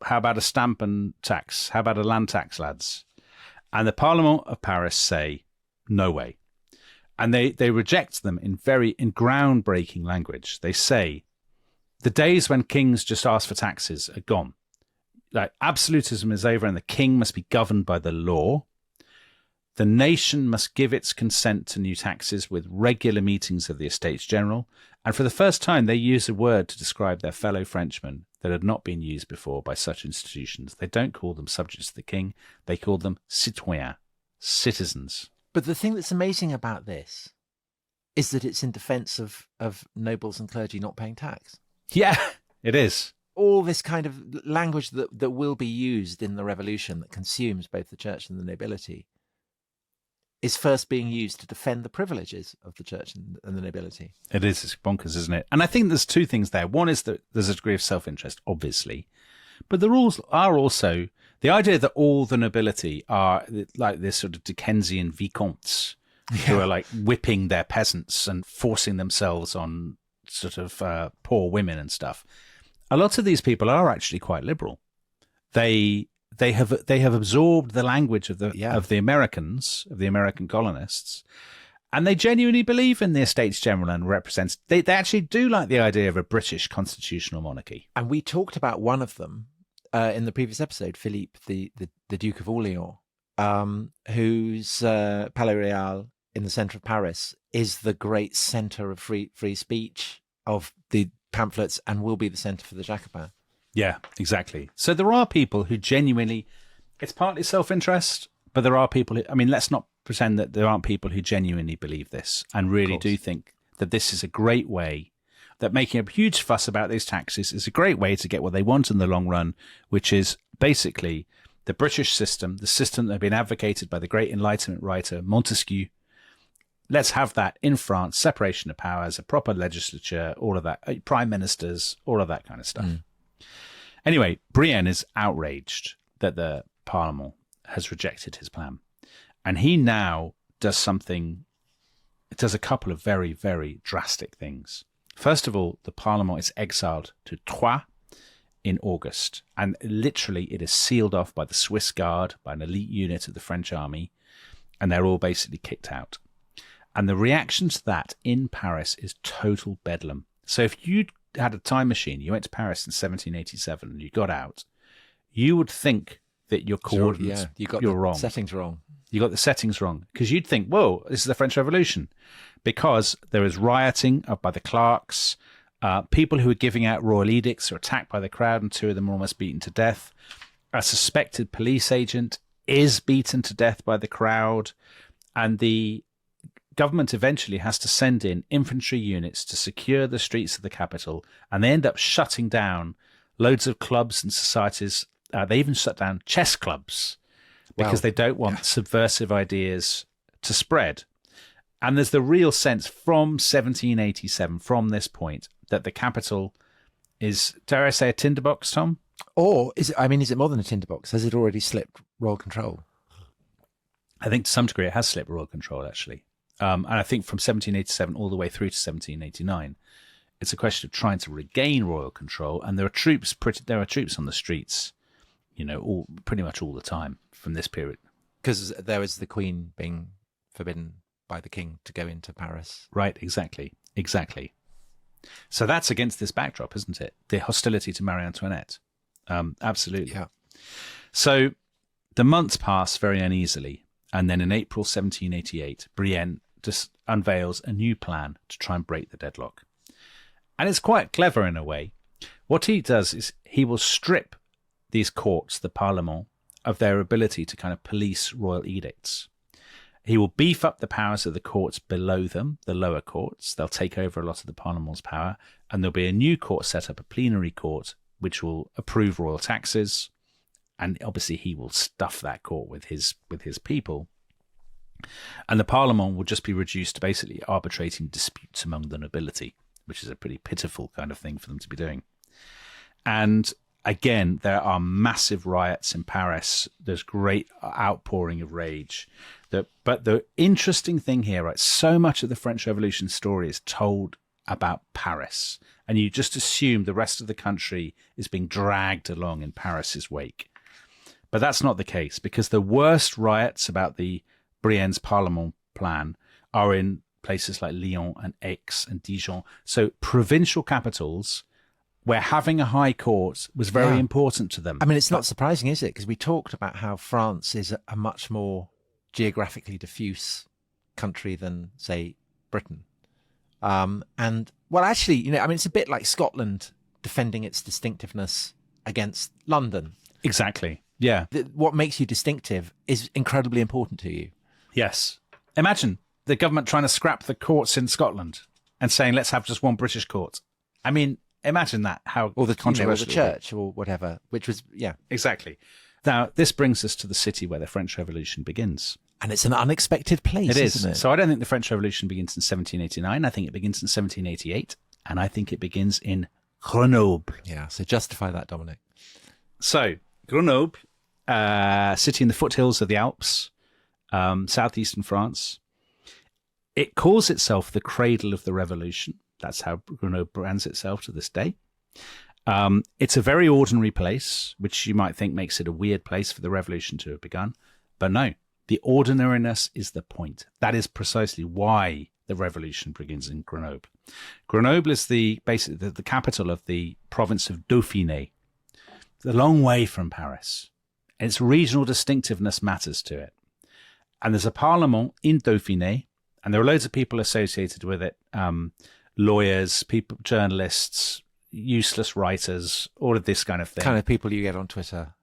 How about a stamp and tax? How about a land tax, lads? And the Parlement of Paris say, no way. And they reject them in groundbreaking language. They say, the days when kings just ask for taxes are gone. Like, absolutism is over and the king must be governed by the law. The nation must give its consent to new taxes with regular meetings of the Estates General. And for the first time, they use a word to describe their fellow Frenchmen that had not been used before by such institutions. They don't call them subjects to the king. They call them citoyens, citizens. But the thing that's amazing about this is that it's in defense of nobles and clergy not paying tax. Yeah, it is. All this kind of language that will be used in the revolution that consumes both the church and the nobility is first being used to defend the privileges of the church and the nobility. It is. It's bonkers, isn't it? And I think there's two things there. One is that there's a degree of self-interest, obviously. But the rules are also the idea that all the nobility are like this sort of Dickensian vicomtes who are like whipping their peasants and forcing themselves on sort of poor women and stuff. A lot of these people are actually quite liberal. They have absorbed the language of the Americans, of the American colonists, and they genuinely believe in the Estates General and they actually do like the idea of a British constitutional monarchy. And we talked about one of them in the previous episode, Philippe, the Duke of Orleans, whose Palais Royal in the centre of Paris is the great centre of free speech, of the pamphlets, and will be the centre for the Jacobins. Yeah, exactly. So there are people who genuinely, it's partly self-interest, but there are people who, I mean, let's not pretend that there aren't people who genuinely believe this and really do think that this is a great way, that making a huge fuss about these taxes is a great way to get what they want in the long run, which is basically the British system, the system that had been advocated by the great Enlightenment writer Montesquieu. Let's have that in France, separation of powers, a proper legislature, all of that, prime ministers, all of that kind of stuff. Anyway, Brienne is outraged that the Parlement has rejected his plan. And he now does a couple of very, very drastic things. First of all, the Parlement is exiled to Troyes in August. And literally it is sealed off by the Swiss Guard, by an elite unit of the French army. And they're all basically kicked out. And the reaction to that in Paris is total bedlam. So if you had a time machine, you went to Paris in 1787 and you got out, you would think that your coordinates, you're wrong. Settings wrong. You got the settings wrong, because you'd think, whoa, this is the French Revolution, because there is rioting up by the clerks. People who are giving out royal edicts are attacked by the crowd, and two of them are almost beaten to death. A suspected police agent is beaten to death by the crowd, and the government eventually has to send in infantry units to secure the streets of the capital, and they end up shutting down loads of clubs and societies. They even shut down chess clubs because they don't want subversive ideas to spread. And there's the real sense from 1787, from this point, that the capital is, dare I say, a tinderbox, Tom? Or is it more than a tinderbox? Has it already slipped royal control? I think to some degree it has slipped royal control, actually. And I think from 1787 all the way through to 1789, it's a question of trying to regain royal control. And there are troops on the streets, pretty much all the time from this period. Because there was the Queen being forbidden by the King to go into Paris. Right, exactly. So that's against this backdrop, isn't it? The hostility to Marie Antoinette. Absolutely. Yeah. So The months pass very uneasily, and then in April 1788, Brienne just unveils a new plan to try and break the deadlock. And it's quite clever in a way. What he does is he will strip these courts, the Parlement, of their ability to kind of police royal edicts. He will beef up the powers of the courts below them, the lower courts. They'll take over a lot of the Parlement's power, and there'll be a new court set up, a plenary court, which will approve royal taxes. And obviously he will stuff that court with his people. And the Parlement will just be reduced to basically arbitrating disputes among the nobility, which is a pretty pitiful kind of thing for them to be doing. And again, there are massive riots in Paris. There's great outpouring of rage. But the interesting thing here, right, so much of the French Revolution story is told about Paris. And you just assume the rest of the country is being dragged along in Paris's wake. But that's not the case, because the worst riots about the Brienne's Parlement plan are in places like Lyon and Aix and Dijon. So provincial capitals where having a high court was very important to them. I mean, it's not surprising, is it? Because we talked about how France is a much more geographically diffuse country than, say, Britain. And, well, actually, you know, I mean, it's a bit like Scotland defending its distinctiveness against London. Exactly. Yeah. What makes you distinctive is incredibly important to you. Yes. Imagine the government trying to scrap the courts in Scotland and saying, let's have just one British court. I mean, imagine that, how or the controversial, or the church or whatever, which was, yeah. Exactly. Now, this brings us to the city where the French Revolution begins. And it's an unexpected place, isn't it? So I don't think the French Revolution begins in 1789. I think it begins in 1788. And I think it begins in Grenoble. Yeah, so justify that, Dominic. So, Grenoble, city in the foothills of the Alps, southeastern France. It calls itself the cradle of the revolution. That's how Grenoble brands itself to this day. It's a very ordinary place, which you might think makes it a weird place for the revolution to have begun. But no, the ordinariness is the point. That is precisely why the revolution begins in Grenoble. Grenoble is basically the capital of the province of Dauphiné. It's a long way from Paris. Its regional distinctiveness matters to it. And there's a parliament in Dauphiné, and there are loads of people associated with it. Lawyers, people, journalists, useless writers, all of this kind of thing. Kind of people you get on Twitter.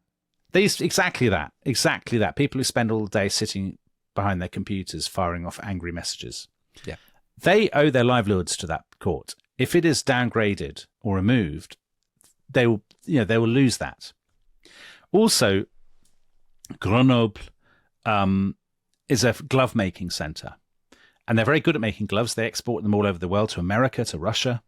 Exactly that. People who spend all day sitting behind their computers firing off angry messages. Yeah. They owe their livelihoods to that court. If it is downgraded or removed, they will lose that. Also, Grenoble is a glove making center. And they're very good at making gloves. They export them all over the world, to America, to Russia.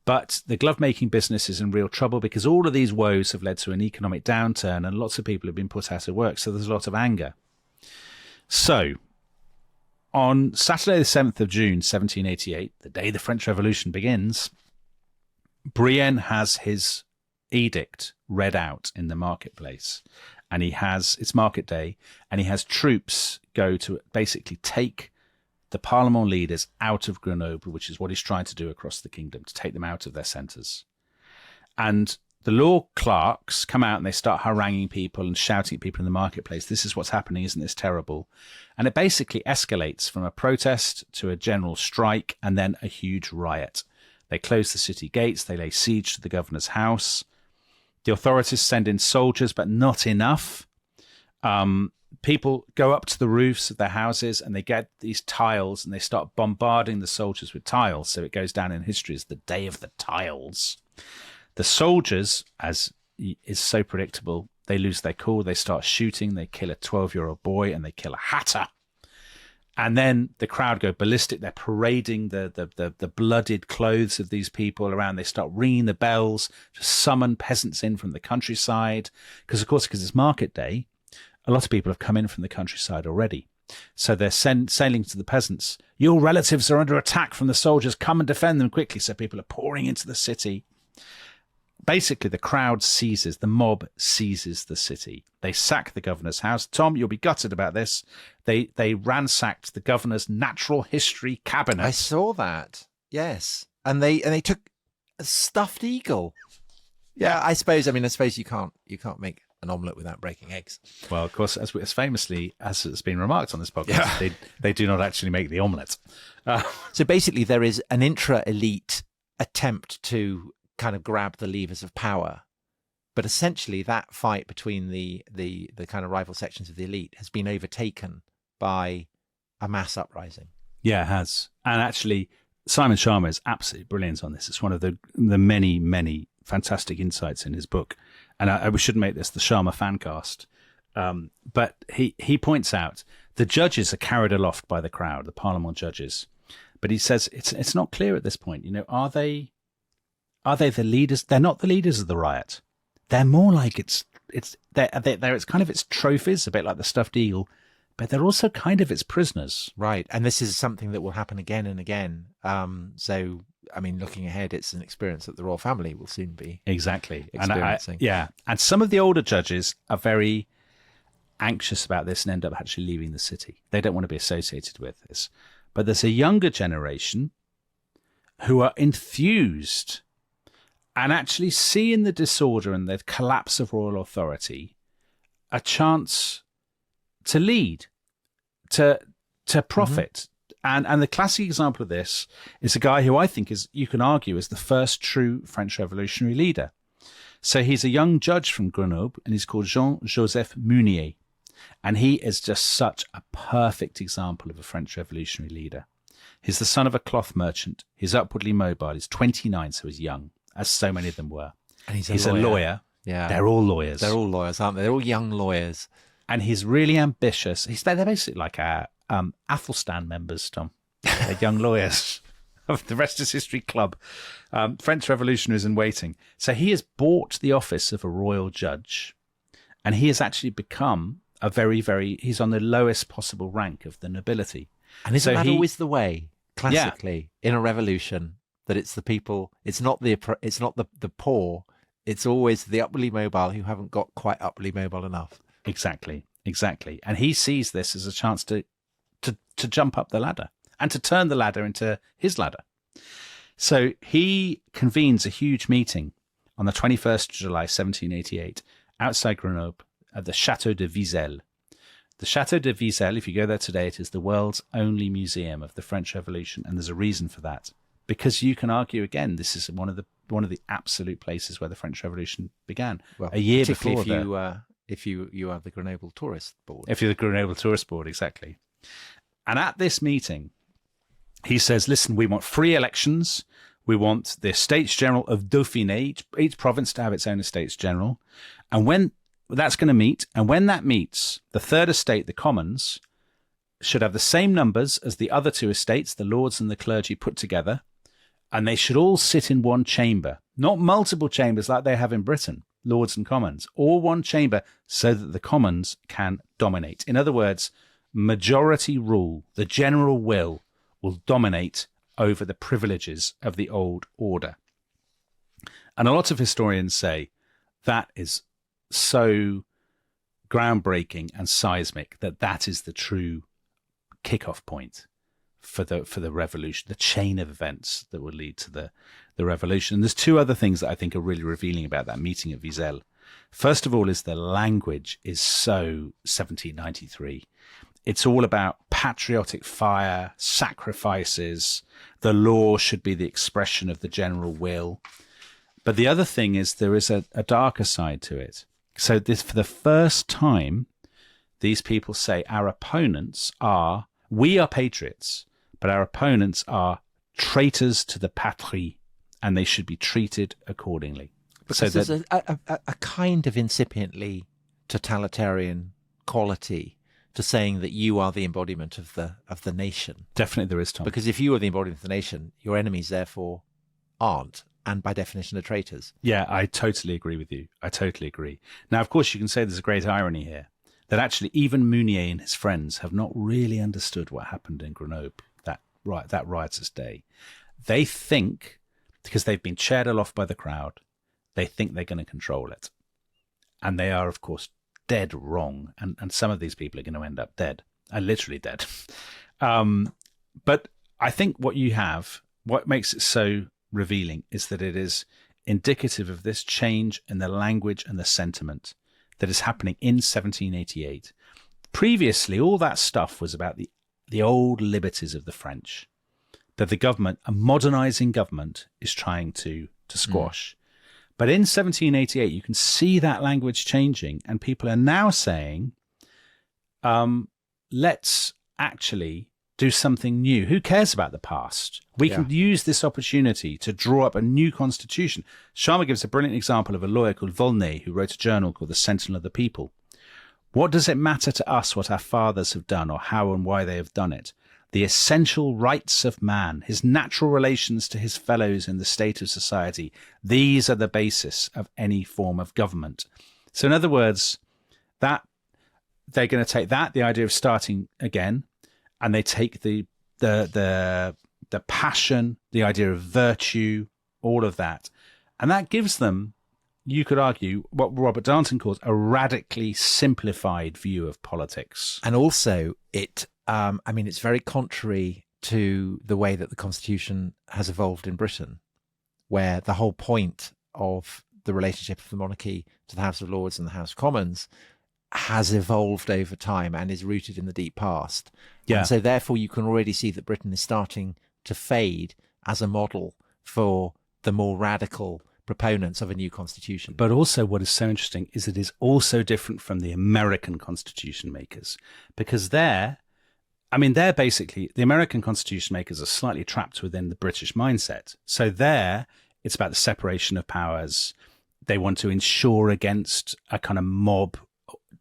But the glove-making business is in real trouble because all of these woes have led to an economic downturn and lots of people have been put out of work. So there's a lot of anger. So on Saturday, the 7th of June, 1788, the day the French Revolution begins, Brienne has his edict read out in the marketplace. And it's market day, and he has troops go to basically take the Parlement leaders out of Grenoble, which is what he's trying to do across the kingdom, to take them out of their centres. And the law clerks come out and they start haranguing people and shouting at people in the marketplace, this is what's happening, isn't this terrible? And it basically escalates from a protest to a general strike and then a huge riot. They close the city gates, they lay siege to the governor's house. The authorities send in soldiers, but not enough. People go up to the roofs of their houses and they get these tiles and they start bombarding the soldiers with tiles. So it goes down in history as the Day of the Tiles. The soldiers, as is so predictable, they lose their cool. They start shooting. They kill a 12-year-old boy and they kill a hatter. And then the crowd go ballistic. They're parading the blooded clothes of these people around. They start ringing the bells to summon peasants in from the countryside. Because it's market day, a lot of people have come in from the countryside already. So they're sailing to the peasants. Your relatives are under attack from the soldiers. Come and defend them quickly. So people are pouring into the city. Basically, the mob seizes the city. They sack the governor's house. Tom, you'll be gutted about this. They ransacked the governor's natural history cabinet. I saw that. Yes. And they took a stuffed eagle. Yeah, I suppose you can't make an omelette without breaking eggs. Well, of course, as famously as it's been remarked on this podcast, they do not actually make the omelette. So basically, there is an intra-elite attempt to kind of grab the levers of power. But essentially, that fight between the kind of rival sections of the elite has been overtaken by a mass uprising. Yeah, it has. And actually, Simon Sharma is absolutely brilliant on this. It's one of the many, many fantastic insights in his book. And we shouldn't make this the Sharma fancast. But he points out the judges are carried aloft by the crowd, the Parlement judges. But he says it's not clear at this point. You know, are they the leaders? They're not the leaders of the riot. They're more like it's kind of its trophies, a bit like the stuffed eagle, but they're also kind of its prisoners. Right. And this is something that will happen again and again. So, I mean, looking ahead, it's an experience that the royal family will soon be experiencing. And some of the older judges are very anxious about this and end up actually leaving the city. They don't want to be associated with this. But there's a younger generation who are enthused and actually see in the disorder and the collapse of royal authority a chance to lead, to profit. And the classic example of this is a guy who I think is, you can argue, is the first true French revolutionary leader. So he's a young judge from Grenoble, and he's called Joseph Mounier. And he is just such a perfect example of a French revolutionary leader. He's the son of a cloth merchant. He's upwardly mobile. He's 29, so he's young, as so many of them were. And he's a lawyer. Yeah. They're all lawyers. They're all lawyers, aren't they? They're all young lawyers. And he's really ambitious. They're basically like our Athelstan members, Tom. They're young lawyers of the Rest is History Club. French revolutionaries in waiting. So he has bought the office of a royal judge, and he has actually become he's on the lowest possible rank of the nobility. And isn't that always the way, classically, in a revolution, that it's the people, it's not the poor, it's always the upwardly mobile who haven't got quite upwardly mobile enough. Exactly. And he sees this as a chance to jump up the ladder and to turn the ladder into his ladder. So he convenes a huge meeting on the 21st of July, 1788, outside Grenoble at the Château de Vizelle. The Château de Vizelle, if you go there today, it is the world's only museum of the French Revolution, and there's a reason for that. Because you can argue again, this is one of the absolute places where the French Revolution began. Well, a year before if you have the Grenoble Tourist Board. If you're the Grenoble Tourist Board, exactly. And at this meeting, he says, listen, we want free elections. We want the Estates General of Dauphiné, each province to have its own Estates General. And when that's going to meet, and when that meets, the third estate, the Commons, should have the same numbers as the other two estates, the Lords and the clergy put together, and they should all sit in one chamber, not multiple chambers like they have in Britain, Lords and Commons, all one chamber so that the Commons can dominate. In other words, majority rule, the general will dominate over the privileges of the old order. And a lot of historians say that is so groundbreaking and seismic that is the true kickoff point for the revolution, the chain of events that will lead to the revolution. And there's two other things that I think are really revealing about that meeting at Vizelle. First of all is the language is so 1793. It's all about patriotic fire, sacrifices. The law should be the expression of the general will. But the other thing is there is a darker side to it. So this, for the first time, these people say our opponents we are patriots, but our opponents are traitors to the patrie, and they should be treated accordingly. Because there's a kind of incipiently totalitarian quality to saying that you are the embodiment of the nation. Definitely there is, Tom. Because if you are the embodiment of the nation, your enemies therefore aren't, and by definition are traitors. Yeah, I totally agree with you. I totally agree. Now, of course, you can say there's a great irony here, that actually even Mounier and his friends have not really understood what happened in Grenoble that riotous day. They think, because they've been chaired aloft by the crowd, they think they're going to control it. And they are, of course, dead wrong. And some of these people are going to end up dead, literally dead. But I think what makes it so revealing is that it is indicative of this change in the language and the sentiment, that is happening in 1788. Previously, all that stuff was about the old liberties of the French, that the government, a modernizing government, is trying to squash. But in 1788, you can see that language changing, and people are now saying, let's actually do something new. Who cares about the past? We can use this opportunity to draw up a new constitution. Sharma gives a brilliant example of a lawyer called Volney, who wrote a journal called The Sentinel of the People. What does it matter to us what our fathers have done or how and why they have done it? The essential rights of man, his natural relations to his fellows in the state of society, these are the basis of any form of government. So in other words, that they're going to take that, the idea of starting again, and they take the passion, the idea of virtue, all of that. And that gives them, you could argue, what Robert Darnton calls a radically simplified view of politics. And also it's very contrary to the way that the Constitution has evolved in Britain, where the whole point of the relationship of the monarchy to the House of Lords and the House of Commons has evolved over time and is rooted in the deep past. Yeah. And so therefore you can already see that Britain is starting to fade as a model for the more radical proponents of a new constitution. But also what is so interesting is it is also different from the American constitution makers, because they're basically, the American constitution makers are slightly trapped within the British mindset. So there, it's about the separation of powers. They want to ensure against a kind of mob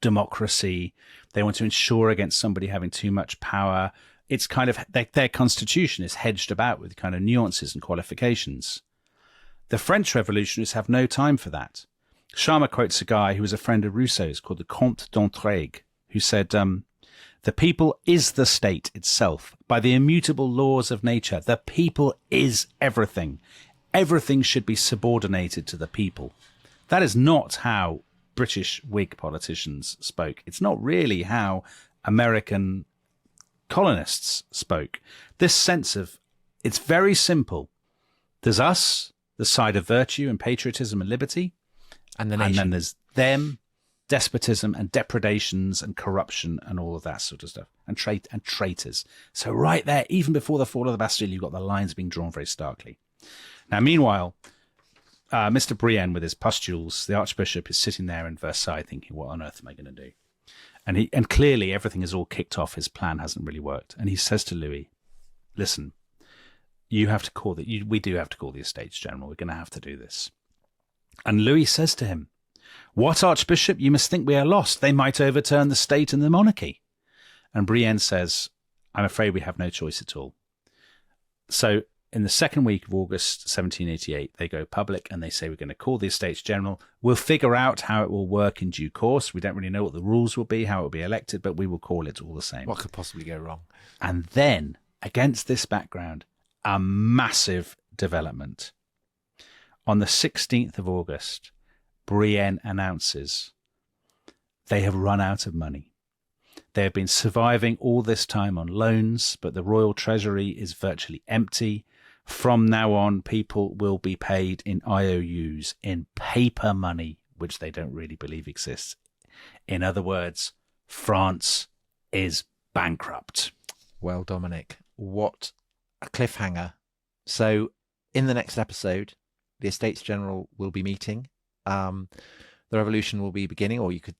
democracy. They want to ensure against somebody having too much power. It's kind of their constitution is hedged about with kind of nuances and qualifications. The French revolutionists have no time for that. Sharma quotes a guy who was a friend of Rousseau's called the Comte d'Entraigues, who said, the people is the state itself. By the immutable laws of nature, the people is everything. Everything should be subordinated to the people. That is not how British Whig politicians spoke. It's not really how American colonists spoke. This sense of, it's very simple. There's us, the side of virtue and patriotism and liberty, and the nation. And then there's them, despotism and depredations and corruption and all of that sort of stuff, and traitors. So right there, even before the fall of the Bastille, you've got the lines being drawn very starkly. Now, meanwhile, Mr. Brienne, with his pustules, the Archbishop, is sitting there in Versailles thinking, what on earth am I going to do? And clearly everything is all kicked off. His plan hasn't really worked. And he says to Louis, listen, we do have to call the Estates General. We're going to have to do this. And Louis says to him, what, Archbishop? You must think we are lost. They might overturn the state and the monarchy. And Brienne says, I'm afraid we have no choice at all. So in the second week of August 1788, they go public and they say, we're going to call the Estates General. We'll figure out how it will work in due course. We don't really know what the rules will be, how it will be elected, but we will call it all the same. What could possibly go wrong? And then, against this background, a massive development. On the 16th of August, Brienne announces they have run out of money. They have been surviving all this time on loans, but the royal treasury is virtually empty. From now on, people will be paid in IOUs, in paper money, which they don't really believe exists. In other words, France is bankrupt. Well, Dominic, what a cliffhanger. So in the next episode, the Estates General will be meeting. The revolution will be beginning, or you could,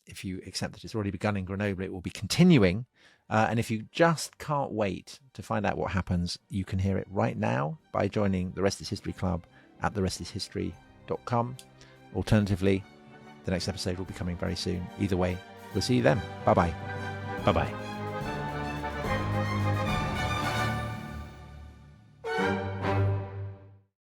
if you accept that it's already begun in Grenoble, it will be continuing. And if you just can't wait to find out what happens, you can hear it right now by joining the Rest is History Club at therestishistory.com. Alternatively, the next episode will be coming very soon. Either way, we'll see you then. Bye-bye. Bye-bye.